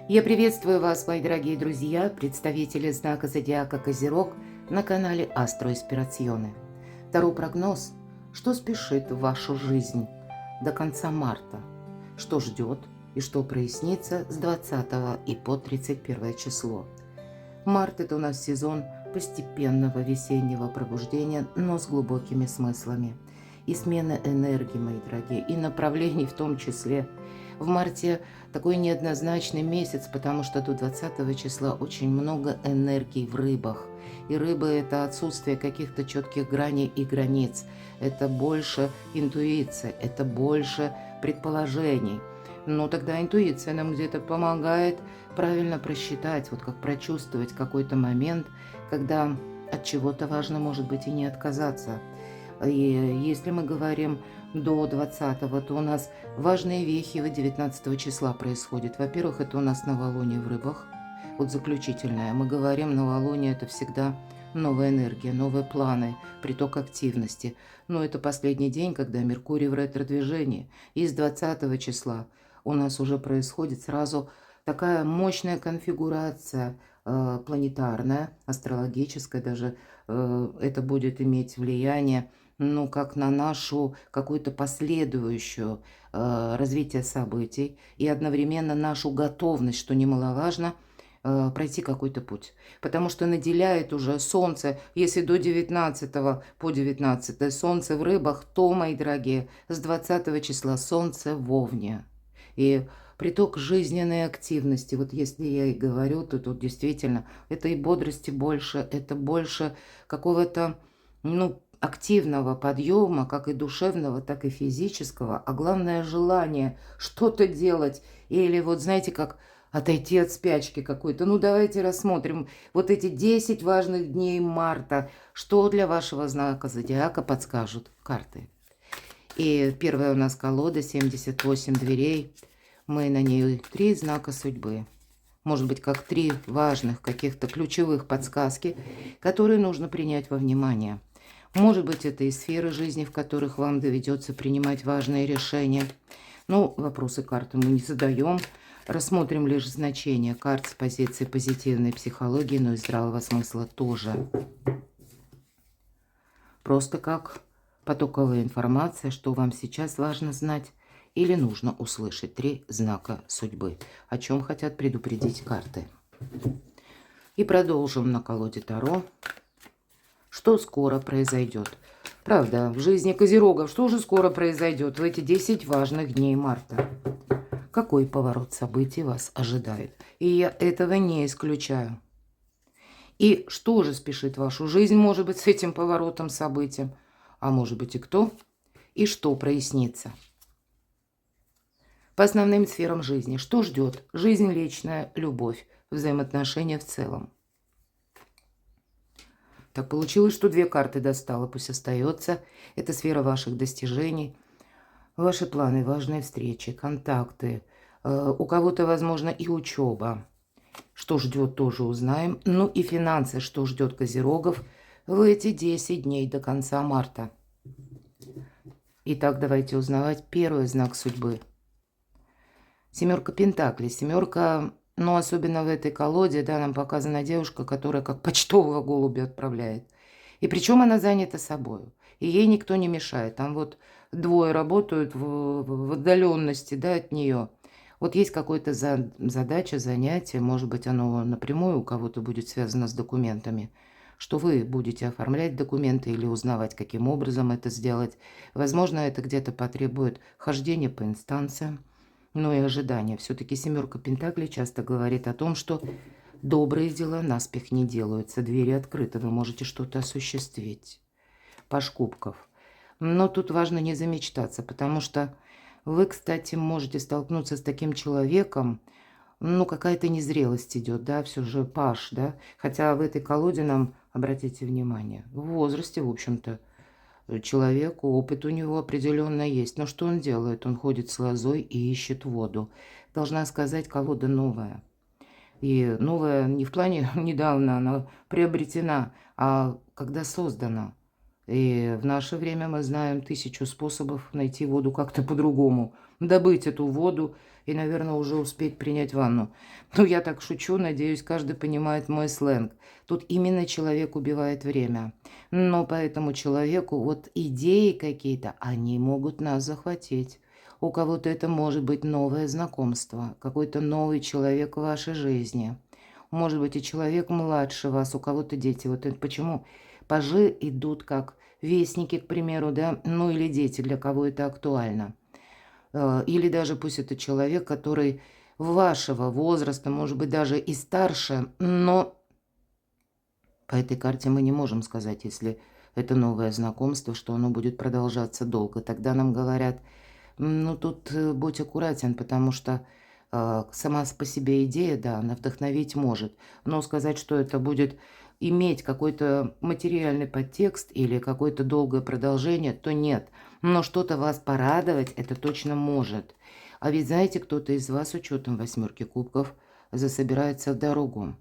Я приветствую вас, мои дорогие друзья, представители знака зодиака Козерог на канале Астро Инспирационе. Таро прогноз, что спешит в вашу жизнь до конца марта, что ждет и что прояснится с 20 и по 31 число. Март – это у нас сезон постепенного весеннего пробуждения, но с глубокими смыслами. И смены энергии, мои дорогие, и направлений в том числе. В марте такой неоднозначный месяц, потому что до 20 числа очень много энергии в рыбах. И рыбы – это отсутствие каких-то четких граней и границ. Это больше интуиция, это больше предположений. Но тогда интуиция нам где-то помогает правильно просчитать, вот как прочувствовать какой-то момент, когда от чего-то важно, может быть, и не отказаться. И если мы говорим до 20-го, то у нас важные вехи 19 числа происходят. Во-первых, это у нас новолуние в рыбах, вот заключительное. Мы говорим, новолуние – это всегда новая энергия, новые планы, приток активности. Но это последний день, когда Меркурий в ретро-движении. И с 20 числа у нас уже происходит сразу такая мощная конфигурация планетарная, астрологическая даже. Это будет иметь влияние, ну, как на нашу какую-то последующую развитие событий и одновременно нашу готовность, что немаловажно, пройти какой-то путь. Потому что наделяет уже Солнце, если до 19 по 19 Солнце в рыбах, то, мои дорогие, с 20 числа Солнце в Овне. И приток жизненной активности, вот если я и говорю, то тут действительно это и бодрости больше, это больше какого-то, ну, активного подъема, как и душевного, так и физического, а главное желание что-то делать или вот знаете, как отойти от спячки какой-то. Ну давайте рассмотрим вот эти 10 важных дней марта, что для вашего знака зодиака подскажут карты. И первая у нас колода 78 дверей, мы на ней 3 знака судьбы. Может быть, как 3 важных каких-то ключевых подсказки, которые нужно принять во внимание. Может быть, это и сферы жизни, в которых вам доведется принимать важные решения. Но вопросы карты мы не задаем. Рассмотрим лишь значение карт с позиции позитивной психологии, но и здравого смысла тоже. Просто как потоковая информация, что вам сейчас важно знать или нужно услышать. 3 знака судьбы, о чем хотят предупредить карты. И продолжим на колоде Таро. Что скоро произойдет? Правда, в жизни Козерогов что же скоро произойдет в эти 10 важных дней марта? Какой поворот событий вас ожидает? И я этого не исключаю. И что же спешит вашу жизнь, может быть, с этим поворотом событий? А может быть и кто? И что прояснится? По основным сферам жизни. Что ждет? Жизнь личная, любовь, взаимоотношения в целом. Так получилось, что 2 карты достала, пусть остается. Это сфера ваших достижений, ваши планы, важные встречи, контакты. У кого-то, возможно, и учеба. Что ждет, тоже узнаем. Ну и финансы, что ждет Козерогов в эти 10 дней до конца марта. Итак, давайте узнавать первый знак судьбы. 7 пентаклей. 7, ну, особенно в этой колоде, да, нам показана девушка, которая как почтового голубя отправляет. И причем она занята собой. И ей никто не мешает. Там вот 2 работают в отдаленности, да, от нее. Вот есть какая-то задача, занятие, может быть, оно напрямую у кого-то будет связано с документами, что вы будете оформлять документы или узнавать, каким образом это сделать. Возможно, это где-то потребует хождения по инстанциям. Но и ожидания. Все-таки 7 пентаклей часто говорит о том, что добрые дела наспех не делаются. Двери открыты, вы можете что-то осуществить. Паж кубков. Но тут важно не замечтаться, потому что вы, кстати, можете столкнуться с таким человеком, ну, какая-то незрелость идет, да, все же паж, да. Хотя в этой колоде нам, обратите внимание, в возрасте, в общем-то, человеку, опыт у него определенно есть. Но что он делает? Он ходит с лозой и ищет воду. Должна сказать, колода новая. И новая не в плане недавно она приобретена, а когда создана. И в наше время мы знаем 1000 способов найти воду как-то по-другому, добыть эту воду. и, наверное, уже успеть принять ванну. Ну, я так шучу, надеюсь, каждый понимает мой сленг. Тут именно человек убивает время. Но по этому человеку вот идеи какие-то, они могут нас захватить. У кого-то это может быть новое знакомство, какой-то новый человек в вашей жизни. Может быть, и человек младше вас, у кого-то дети. Вот это почему пажи идут как вестники, к примеру, да, ну или дети, для кого это актуально. Или даже пусть это человек, который вашего возраста, может быть, даже и старше, но по этой карте мы не можем сказать, если это новое знакомство, что оно будет продолжаться долго. Тогда нам говорят, ну тут будь аккуратен, потому что сама по себе идея, да, она вдохновить может, но сказать, что это будет иметь какой-то материальный подтекст или какое-то долгое продолжение, то нет. Но что-то вас порадовать, это точно может. А ведь знаете, кто-то из вас, с учетом восьмерки кубков, засобирается в дорогу.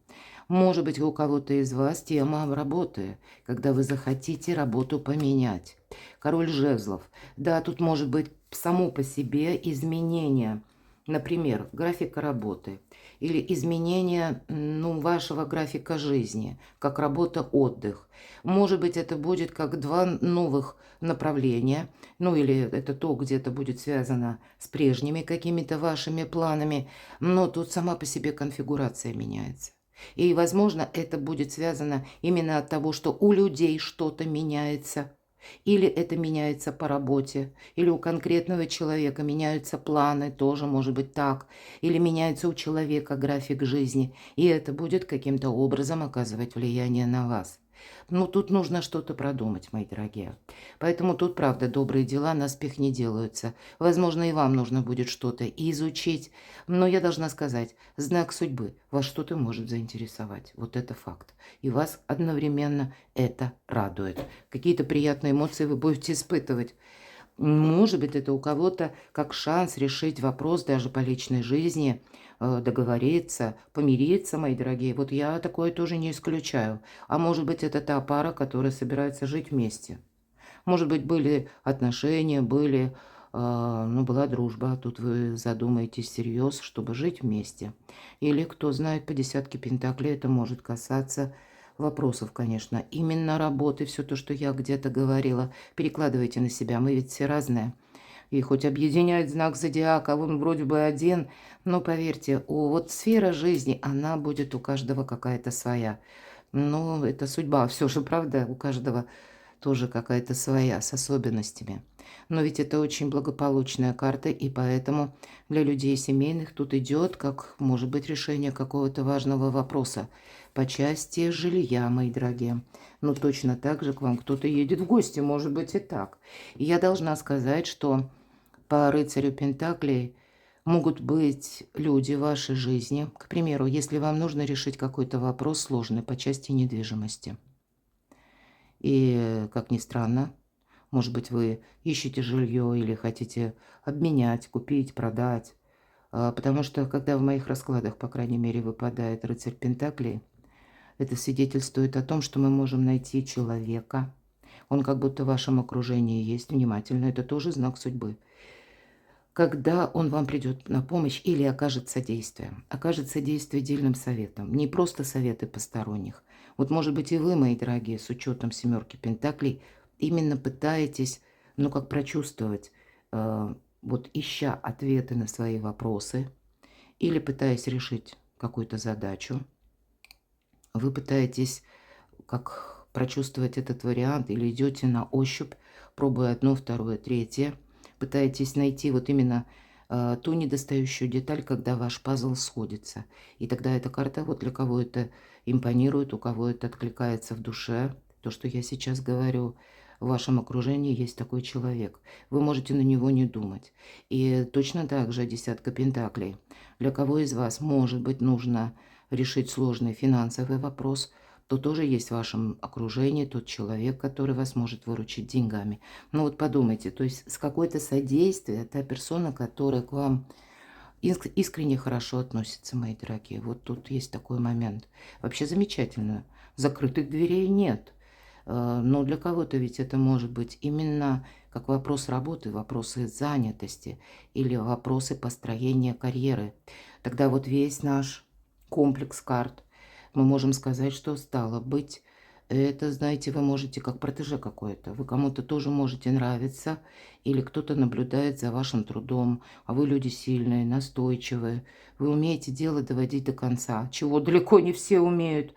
Может быть, у кого-то из вас тема работы, когда вы захотите работу поменять. Король жезлов. Да, тут может быть само по себе изменение. Например, графика работы или изменение вашего графика жизни, как работа-отдых. Может быть, это будет как два новых направления, ну или это то где-то будет связано с прежними какими-то вашими планами, но тут сама по себе конфигурация меняется. И, возможно, это будет связано именно от того, что у людей что-то меняется, или это меняется по работе, или у конкретного человека меняются планы, тоже может быть так, или меняется у человека график жизни, и это будет каким-то образом оказывать влияние на вас. Ну, тут нужно что-то продумать, мои дорогие. Поэтому тут, правда, добрые дела наспех не делаются. Возможно, и вам нужно будет что-то изучить. Но я должна сказать, знак судьбы вас что-то может заинтересовать. Вот это факт. И вас одновременно это радует. Какие-то приятные эмоции вы будете испытывать. Может быть, это у кого-то как шанс решить вопрос даже по личной жизни, договориться, помириться, мои дорогие. Вот я такое тоже не исключаю. А может быть, это та пара, которая собирается жить вместе. Может быть, были отношения, была дружба, а тут вы задумаетесь всерьез, чтобы жить вместе. Или, кто знает, по десятке пентаклей это может касаться вопросов, конечно. Именно работы, все то, что я где-то говорила, перекладывайте на себя, мы ведь все разные. И хоть объединяет знак зодиака, он вроде бы один, но поверьте, вот сфера жизни, она будет у каждого какая-то своя. Но это судьба, все же, правда, у каждого тоже какая-то своя, с особенностями. Но ведь это очень благополучная карта, и поэтому для людей семейных тут идет, как может быть решение какого-то важного вопроса по части жилья, мои дорогие. Ну, точно так же к вам кто-то едет в гости, может быть и так. И я должна сказать, что по рыцарю Пентаклей могут быть люди в вашей жизни. К примеру, если вам нужно решить какой-то вопрос сложный по части недвижимости. И, как ни странно, может быть, вы ищете жилье или хотите обменять, купить, продать. Потому что, когда в моих раскладах, по крайней мере, выпадает рыцарь Пентаклей, это свидетельствует о том, что мы можем найти человека. Он как будто в вашем окружении есть, внимательно. Это тоже знак судьбы. Когда он вам придет на помощь или окажет содействие. Окажет содействие дельным советом. Не просто советы посторонних. Вот, может быть, и вы, мои дорогие, с учетом семерки Пентаклей, именно пытаетесь, как прочувствовать, вот ища ответы на свои вопросы или пытаясь решить какую-то задачу, вы пытаетесь как прочувствовать этот вариант или идете на ощупь, пробуя одно, второе, третье, пытаетесь найти вот именно ту недостающую деталь, когда ваш пазл сходится. И тогда эта карта, вот для кого это импонирует, у кого это откликается в душе, то, что я сейчас говорю, в вашем окружении есть такой человек. Вы можете на него не думать. И точно так же десятка пентаклей. Для кого из вас, может быть, нужно решить сложный финансовый вопрос, то тоже есть в вашем окружении тот человек, который вас может выручить деньгами. Ну вот подумайте, то есть с какой-то содействия та персона, которая к вам искренне хорошо относится, мои дорогие. Вот тут есть такой момент. Вообще замечательно. Закрытых дверей нет. Но для кого-то ведь это может быть именно как вопрос работы, вопросы занятости или вопросы построения карьеры. Тогда вот весь наш комплекс карт мы можем сказать, что стало быть, это, знаете, вы можете как протеже какое-то. Вы кому-то тоже можете нравиться, или кто-то наблюдает за вашим трудом, а вы люди сильные, настойчивые. Вы умеете дело доводить до конца, чего далеко не все умеют.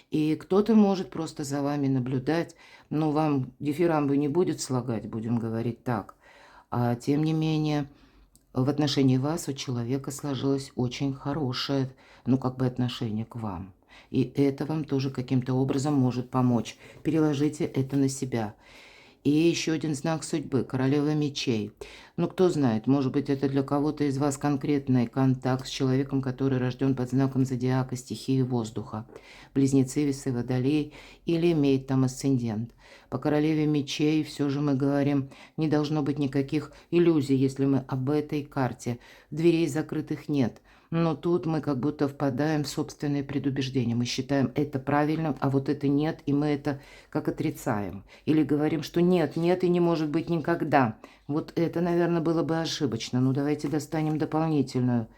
И кто-то может просто за вами наблюдать, но вам дифирамбы не будет слагать, будем говорить так. А тем не менее, в отношении вас у человека сложилось очень хорошее, ну, как бы отношение к вам. И это вам тоже каким-то образом может помочь. Переложите это на себя. И еще один знак судьбы – королева мечей. Ну, кто знает, может быть, это для кого-то из вас конкретный контакт с человеком, который рожден под знаком зодиака стихии воздуха. Близнецы, весы, водолей или имеет там асцендент. По королеве мечей все же мы говорим, не должно быть никаких иллюзий, если мы об этой карте. Дверей закрытых нет. Но тут мы как будто впадаем в собственные предубеждения. Мы считаем это правильным, а вот это нет, и мы это как отрицаем. Или говорим, что нет, нет и не может быть никогда. Вот это, наверное, было бы ошибочно. Ну, давайте достанем дополнительную.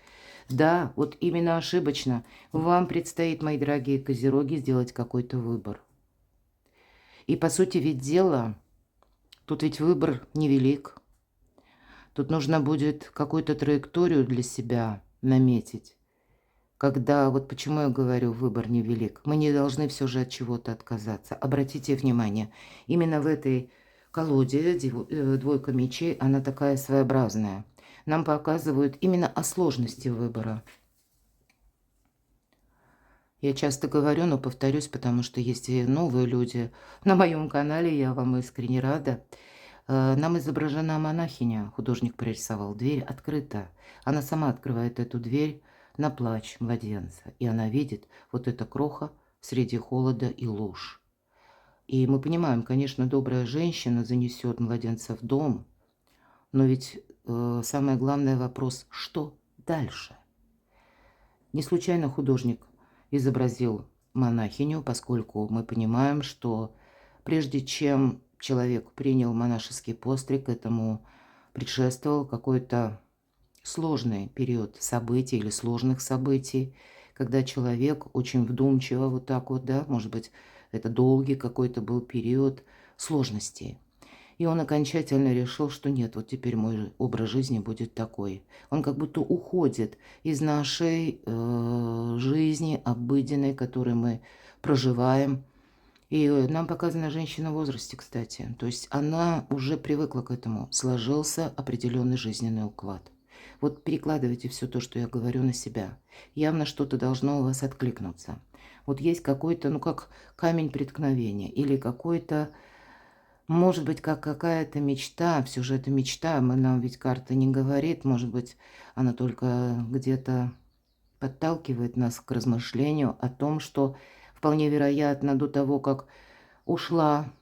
Да, вот именно ошибочно. Вам предстоит, мои дорогие козероги, сделать какой-то выбор. И, по сути, ведь дело, тут ведь выбор невелик. Тут нужно будет какую-то траекторию для себя наметить. Когда, вот почему я говорю, выбор невелик. Мы не должны все же от чего-то отказаться. Обратите внимание, именно в этой колоде двойка мечей, она такая своеобразная. Нам показывают именно о сложности выбора. Я часто говорю, но повторюсь, потому что есть и новые люди. На моем канале я вам искренне рада. Нам изображена монахиня. Художник прорисовал. Дверь открыта. Она сама открывает эту дверь на плач младенца. И она видит вот это кроха среди холода и луж. И мы понимаем, конечно, добрая женщина занесет младенца в дом. Но ведь самый главный вопрос, что дальше? Не случайно художник изобразил монахиню, поскольку мы понимаем, что прежде чем человек принял монашеский постриг, этому предшествовал какой-то сложный период событий или сложных событий, когда человек очень вдумчиво вот так вот, да, может быть, это долгий какой-то был период сложностей. И он окончательно решил, что нет, вот теперь мой образ жизни будет такой. Он как будто уходит из нашей жизни обыденной, которую мы проживаем. И нам показана женщина в возрасте, кстати. То есть она уже привыкла к этому. Сложился определенный жизненный уклад. Вот перекладывайте все то, что я говорю, на себя. Явно что-то должно у вас откликнуться. Вот есть какой-то, ну как камень преткновения или какой-то, может быть, как какая-то мечта, все же это мечта, нам ведь карта не говорит, может быть, она только где-то подталкивает нас к размышлению о том, что вполне вероятно до того, как ушла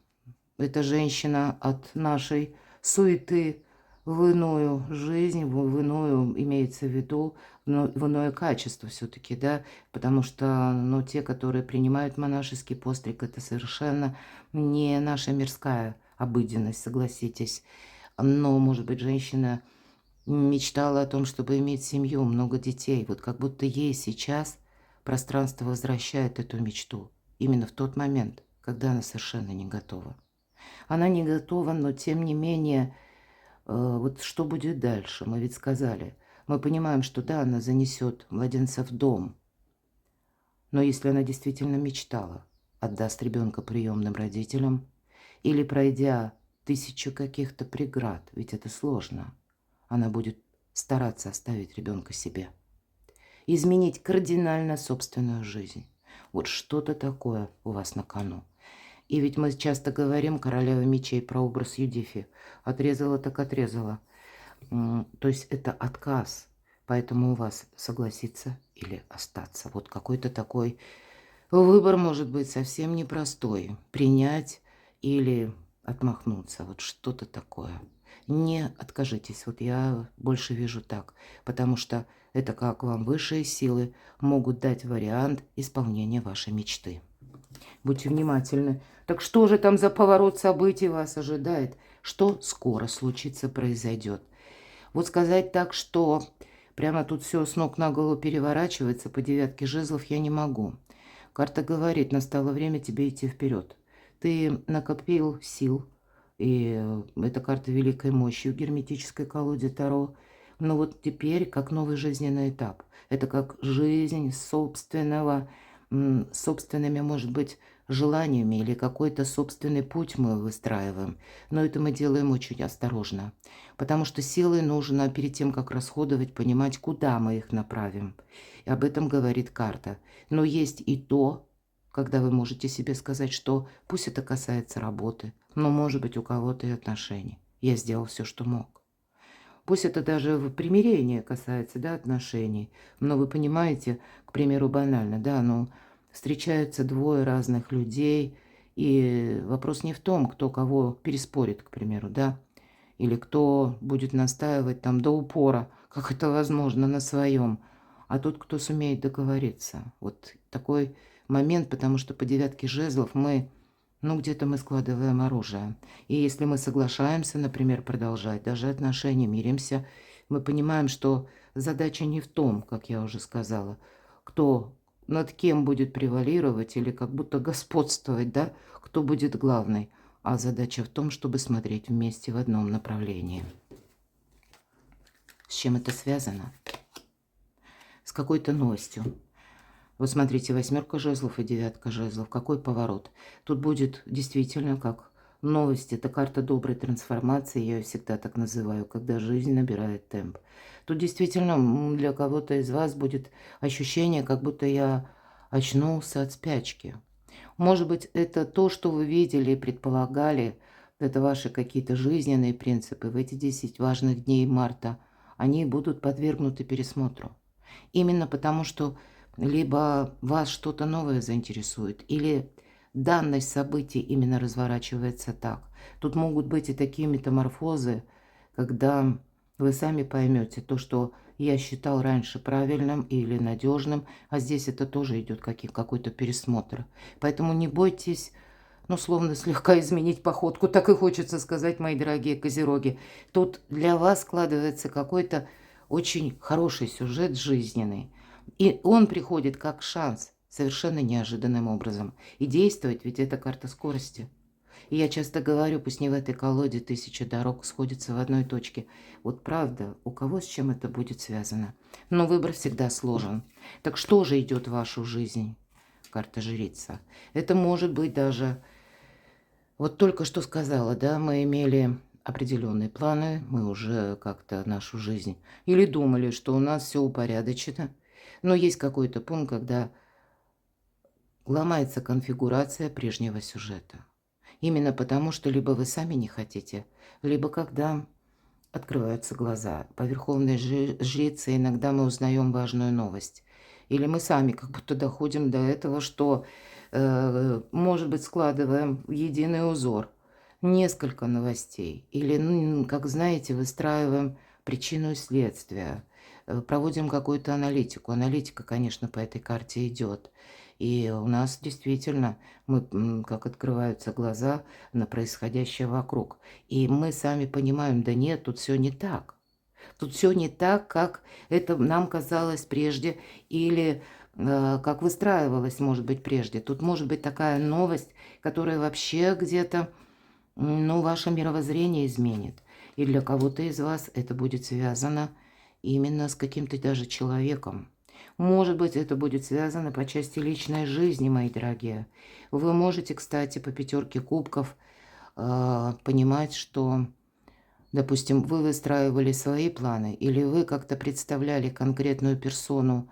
эта женщина от нашей суеты в иную жизнь, в иную, имеется в виду, в иное качество все-таки, да, потому что, ну, те, которые принимают монашеский постриг, это совершенно не наша мирская обыденность, согласитесь. Но, может быть, женщина мечтала о том, чтобы иметь семью, много детей, вот как будто ей сейчас пространство возвращает эту мечту именно в тот момент, когда она совершенно не готова. Она не готова, но тем не менее, вот что будет дальше, мы ведь сказали. Мы понимаем, что да, она занесет младенца в дом, но если она действительно мечтала, отдаст ребенка приемным родителям или пройдя тысячу каких-то преград, ведь это сложно, она будет стараться оставить ребенка себе. Изменить кардинально собственную жизнь. Вот что-то такое у вас на кону. И ведь мы часто говорим, королева мечей, про образ Юдифи. Отрезала так отрезала. То есть это отказ. Поэтому у вас согласиться или остаться. Вот какой-то такой выбор может быть совсем непростой. Принять или отмахнуться. Вот что-то такое. Не откажитесь. Вот я больше вижу так. Потому что это как вам высшие силы могут дать вариант исполнения вашей мечты. Будьте внимательны. Так что же там за поворот событий вас ожидает? что скоро случится, произойдет. Вот сказать так, что прямо тут все с ног на голову переворачивается по девятке жезлов, я не могу. Карта говорит, настало время тебе идти вперед. Ты накопил сил, и это карта великой мощи в герметической колоде Таро. Но вот теперь как новый жизненный этап. Это как жизнь собственными, может быть, желаниями или какой-то собственный путь мы выстраиваем. Но это мы делаем очень осторожно. Потому что силы нужно перед тем, как расходовать, понимать, куда мы их направим. И об этом говорит карта. Но есть и то, когда вы можете себе сказать, что пусть это касается работы, но может быть у кого-то и отношений. Я сделал все, что мог. Пусть это даже в примирении касается, да, отношений. Но вы понимаете, к примеру, банально, да, ну, встречаются двое разных людей, и вопрос не в том, кто кого переспорит, к примеру, да, или кто будет настаивать там до упора, как это возможно, на своем, а тот, кто сумеет договориться. Вот такой момент, потому что по девятке жезлов мы, ну, где-то мы складываем оружие. И если мы соглашаемся, например, продолжать даже отношения, миримся, мы понимаем, что задача не в том, как я уже сказала, кто над кем будет превалировать или как будто господствовать, да, кто будет главный, а задача в том, чтобы смотреть вместе в одном направлении. С чем это связано? С какой-то новостью. Вот смотрите, восьмерка жезлов и девятка жезлов. Какой поворот? Тут будет действительно как новость. Это карта доброй трансформации. Я ее всегда так называю, когда жизнь набирает темп. Тут действительно для кого-то из вас будет ощущение, как будто я очнулся от спячки. Может быть, это то, что вы видели и предполагали. Это ваши какие-то жизненные принципы. В эти 10 важных дней марта они будут подвергнуты пересмотру. Именно потому, что либо вас что-то новое заинтересует, или данность событий именно разворачивается так. Тут могут быть и такие метаморфозы, когда вы сами поймете то, что я считал раньше правильным или надежным, а здесь это тоже идет какой-то пересмотр. Поэтому не бойтесь, ну, словно слегка изменить походку, так и хочется сказать, мои дорогие козероги. Тут для вас складывается какой-то очень хороший сюжет жизненный. И он приходит как шанс, совершенно неожиданным образом. И действовать, ведь это карта скорости. И я часто говорю, пусть не в этой колоде 1000 дорог сходятся в одной точке. Вот правда, у кого с чем это будет связано. Но выбор всегда сложен. Так что же идет в вашу жизнь? Карта жрица. Это может быть даже... Вот только что сказала, да, мы имели определенные планы, мы уже как-то нашу жизнь... Или думали, что у нас все упорядочено. Но есть какой-то пункт, когда ломается конфигурация прежнего сюжета. Именно потому, что либо вы сами не хотите, либо когда открываются глаза. По верховной жрице иногда мы узнаем важную новость. Или мы сами как будто доходим до этого, что, может быть, складываем в единый узор несколько новостей. Или, ну, как знаете, выстраиваем причину и следствие. Проводим какую-то аналитику. Аналитика, конечно, по этой карте идет. И у нас действительно, мы, как открываются глаза на происходящее вокруг. И мы сами понимаем, да нет, тут все не так. Тут все не так, как это нам казалось прежде, или как выстраивалось, может быть, прежде. Тут может быть такая новость, которая вообще где-то, ну, ваше мировоззрение изменит. И для кого-то из вас это будет связано именно с каким-то даже человеком. Может быть, это будет связано по части личной жизни, мои дорогие. Вы можете, кстати, по пятерке кубков понимать, что, допустим, вы выстраивали свои планы, или вы как-то представляли конкретную персону,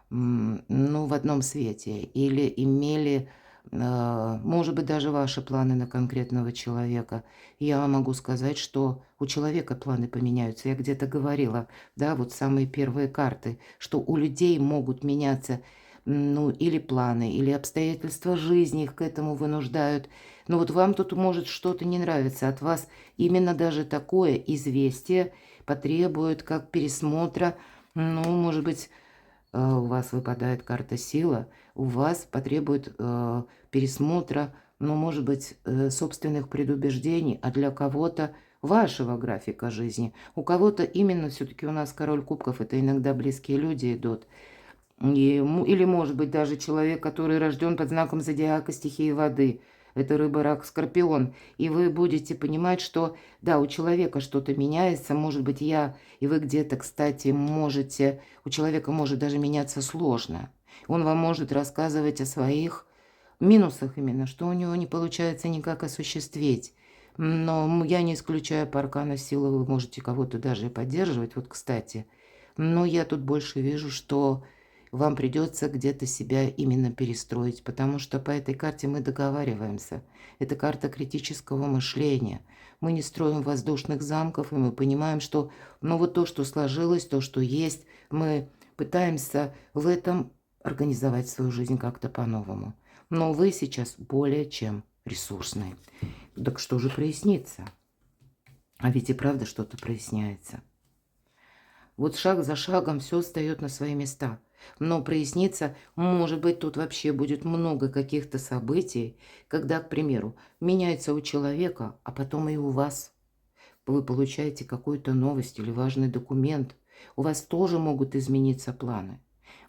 ну, в одном свете, или имели, может быть, даже ваши планы на конкретного человека. Я могу сказать, что у человека планы поменяются. Я где-то говорила, да, вот самые первые карты, что у людей могут меняться, ну, или планы, или обстоятельства жизни их к этому вынуждают. Но вот вам тут может что-то не нравиться от вас. Именно даже такое известие потребует как пересмотра, ну, может быть, у вас выпадает карта сила, у вас потребует пересмотра но, может быть, собственных предубеждений, а для кого-то вашего графика жизни. У кого-то именно все-таки у нас король кубков, это иногда близкие люди идут. Или, может быть, даже человек, который рожден под знаком зодиака стихии воды. Это рыба, рак, скорпион. И вы будете понимать, что, да, у человека что-то меняется. Может быть, и вы где-то, кстати, можете... У человека может даже меняться сложно. Он вам может рассказывать о своих минусах именно, что у него не получается никак осуществить. Но я не исключаю по аркану силы, вы можете кого-то даже и поддерживать. Вот, кстати. Но я тут больше вижу, что вам придется где-то себя именно перестроить, потому что по этой карте мы договариваемся. Это карта критического мышления. Мы не строим воздушных замков, и мы понимаем, что вот то, что сложилось, то, что есть, мы пытаемся в этом организовать свою жизнь как-то по-новому. Но вы сейчас более чем ресурсные. Так что же прояснится? А ведь и правда что-то проясняется. Вот шаг за шагом все встает на свои места. Но прояснится, может быть, тут вообще будет много каких-то событий, когда, к примеру, меняется у человека, а потом и у вас. Вы получаете какую-то новость или важный документ. У вас тоже могут измениться планы.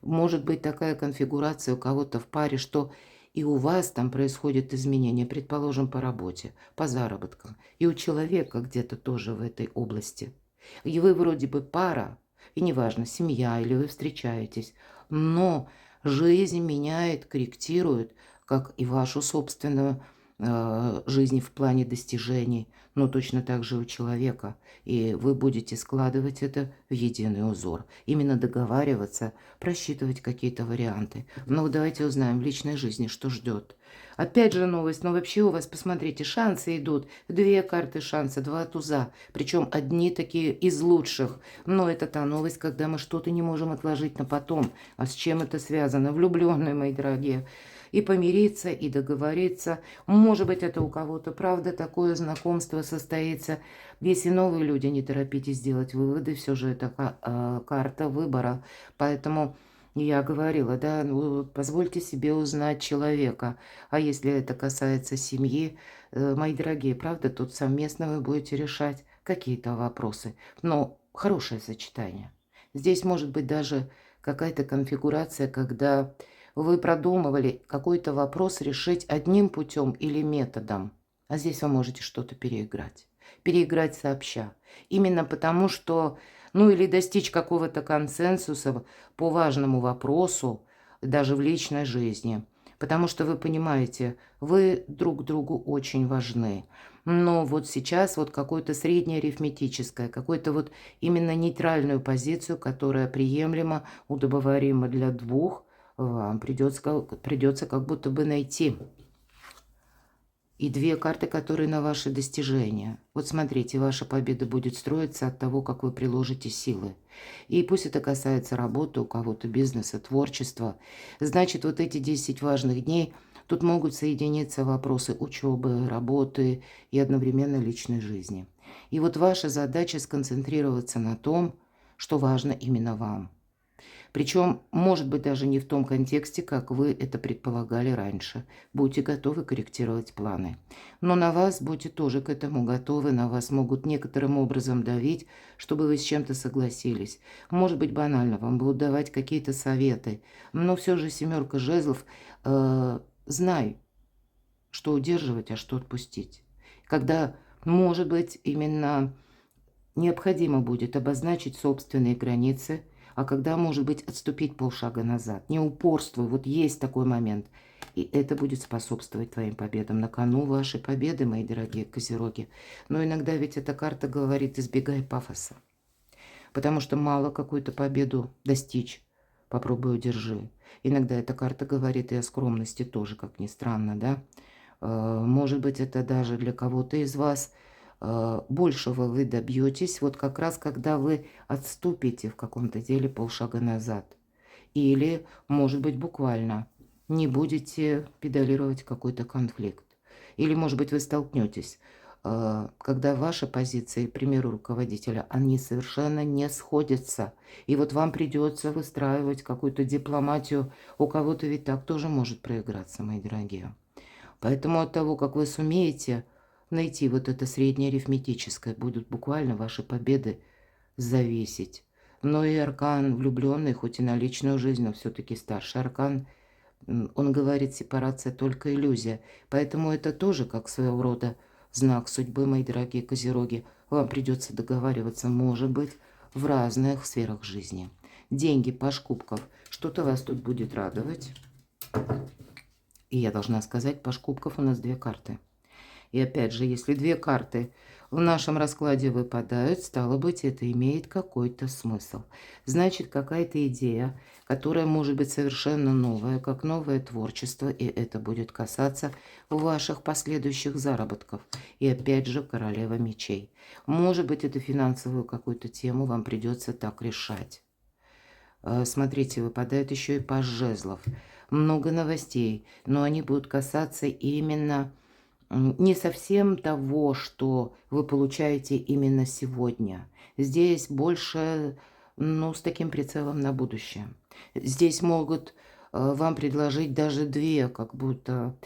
Может быть такая конфигурация у кого-то в паре, что и у вас там происходят изменения, предположим, по работе, по заработкам. И у человека где-то тоже в этой области. И вы вроде бы пара, и неважно, семья или вы встречаетесь, но жизнь меняет, корректирует, как и вашу собственную жизнь в плане достижений, но точно так же у человека. И вы будете складывать это в единый узор. Именно договариваться, просчитывать какие-то варианты. Но давайте узнаем в личной жизни, что ждет. Опять же новость, но вообще у вас, посмотрите, шансы идут. 2 карты шанса, 2 туза. Причем одни такие из лучших. Но это та новость, когда мы что-то не можем отложить на потом. А с чем это связано? Влюбленные, мои дорогие. И помириться, и договориться. Может быть, это у кого-то, правда, такое знакомство состоится. Если новые люди, не торопитесь делать выводы, все же это карта выбора. Поэтому я говорила, да, позвольте себе узнать человека. А если это касается семьи, мои дорогие, правда, тут совместно вы будете решать какие-то вопросы. Но хорошее сочетание. Здесь может быть даже какая-то конфигурация, когда вы продумывали какой-то вопрос решить одним путем или методом, а здесь вы можете что-то переиграть. Переиграть сообща. Именно потому, что, или достичь какого-то консенсуса по важному вопросу, даже в личной жизни. Потому что вы понимаете, вы друг другу очень важны. Но вот сейчас вот какое-то среднее арифметическое, какую-то вот именно нейтральную позицию, которая приемлема, удобоварима для двух, вам придется как будто бы найти. И 2 карты, которые на ваши достижения. Вот смотрите, ваша победа будет строиться от того, как вы приложите силы. И пусть это касается работы, у кого-то бизнеса, творчества. Значит, вот эти 10 важных дней, тут могут соединиться вопросы учебы, работы и одновременно личной жизни. И вот ваша задача сконцентрироваться на том, что важно именно вам. Причем, может быть, даже не в том контексте, как вы это предполагали раньше. Будьте готовы корректировать планы. Но на вас будьте тоже к этому готовы. На вас могут некоторым образом давить, чтобы вы с чем-то согласились. Может быть, банально, вам будут давать какие-то советы. Но все же 7 жезлов. Знай, что удерживать, а что отпустить. Когда, может быть, именно необходимо будет обозначить собственные границы, а когда, может быть, отступить полшага назад. Не упорствуй, вот есть такой момент. И это будет способствовать твоим победам. На кону вашей победы, мои дорогие козероги. Но иногда ведь эта карта говорит: избегай пафоса. Потому что мало какую-то победу достичь. Попробуй удержи. Иногда эта карта говорит и о скромности тоже, как ни странно, да. Может быть, это даже для кого-то из вас большего вы добьетесь, вот как раз когда вы отступите в каком-то деле полшага назад. Или, может быть, буквально не будете педалировать какой-то конфликт. Или, может быть, вы столкнетесь, когда ваши позиции, к примеру, руководителя, они совершенно не сходятся. И вот вам придется выстраивать какую-то дипломатию. У кого-то ведь так тоже может проиграться, мои дорогие. Поэтому от того, как вы сумеете найти вот это среднее арифметическое, будут буквально ваши победы зависеть. Но и аркан влюбленный, хоть и на личную жизнь, но все-таки старший аркан, он говорит, сепарация только иллюзия. Поэтому это тоже как своего рода знак судьбы, мои дорогие козероги. Вам придется договариваться, может быть, в разных сферах жизни. Деньги, паж кубков. Что-то вас тут будет радовать. И я должна сказать, паж кубков у нас 2 карты. И опять же, если 2 карты в нашем раскладе выпадают, стало быть, это имеет какой-то смысл. Значит, какая-то идея, которая может быть совершенно новая, как новое творчество, и это будет касаться ваших последующих заработков. И опять же, королева мечей. Может быть, это финансовую какую-то тему вам придется так решать. Смотрите, выпадает еще и паж жезлов. Много новостей, но они будут касаться именно не совсем того, что вы получаете именно сегодня. Здесь больше, ну, с таким прицелом на будущее. Здесь могут вам предложить даже 2, как будто,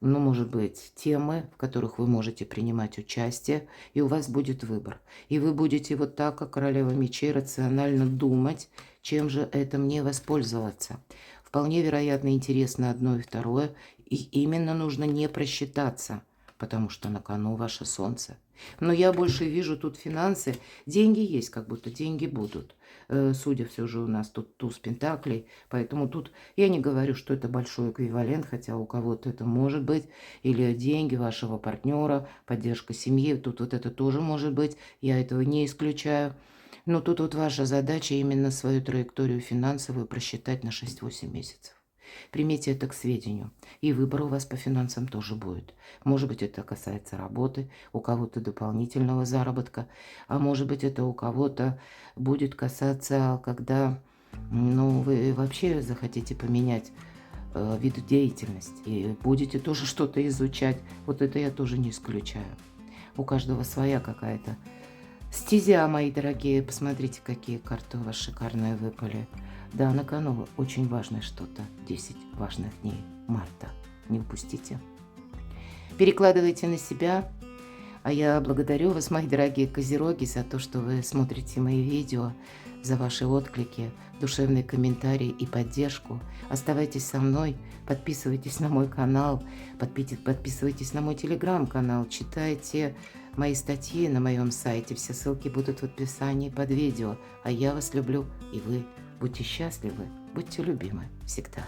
ну, может быть, темы, в которых вы можете принимать участие, и у вас будет выбор. И вы будете вот так, как королева мечей, рационально думать, чем же это мне воспользоваться. Вполне вероятно, интересно одно и второе, и именно нужно не просчитаться, потому что на кону ваше солнце. Но я больше вижу тут финансы. Деньги есть, как будто деньги будут. Судя все же у нас тут туз пентаклей, поэтому тут я не говорю, что это большой эквивалент, хотя у кого-то это может быть, или деньги вашего партнера, поддержка семьи, тут вот это тоже может быть, я этого не исключаю. Но тут вот ваша задача именно свою траекторию финансовую просчитать на 6-8 месяцев. Примите это к сведению. И выбор у вас по финансам тоже будет. Может быть, это касается работы, у кого-то дополнительного заработка, а может быть, это у кого-то будет касаться, когда, ну, вы вообще захотите поменять вид деятельности и будете тоже что-то изучать. Вот это я тоже не исключаю. У каждого своя какая-то стезя, мои дорогие. Посмотрите, какие карты у вас шикарные выпали. Да, на кону очень важное что-то. 10 важных дней марта. Не упустите. Перекладывайте на себя. А я благодарю вас, мои дорогие козероги, за то, что вы смотрите мои видео, за ваши отклики, душевные комментарии и поддержку. Оставайтесь со мной, подписывайтесь на мой канал, подписывайтесь на мой телеграм-канал, читайте мои статьи на моем сайте. Все ссылки будут в описании под видео. А я вас люблю, и вы будьте счастливы, будьте любимы всегда.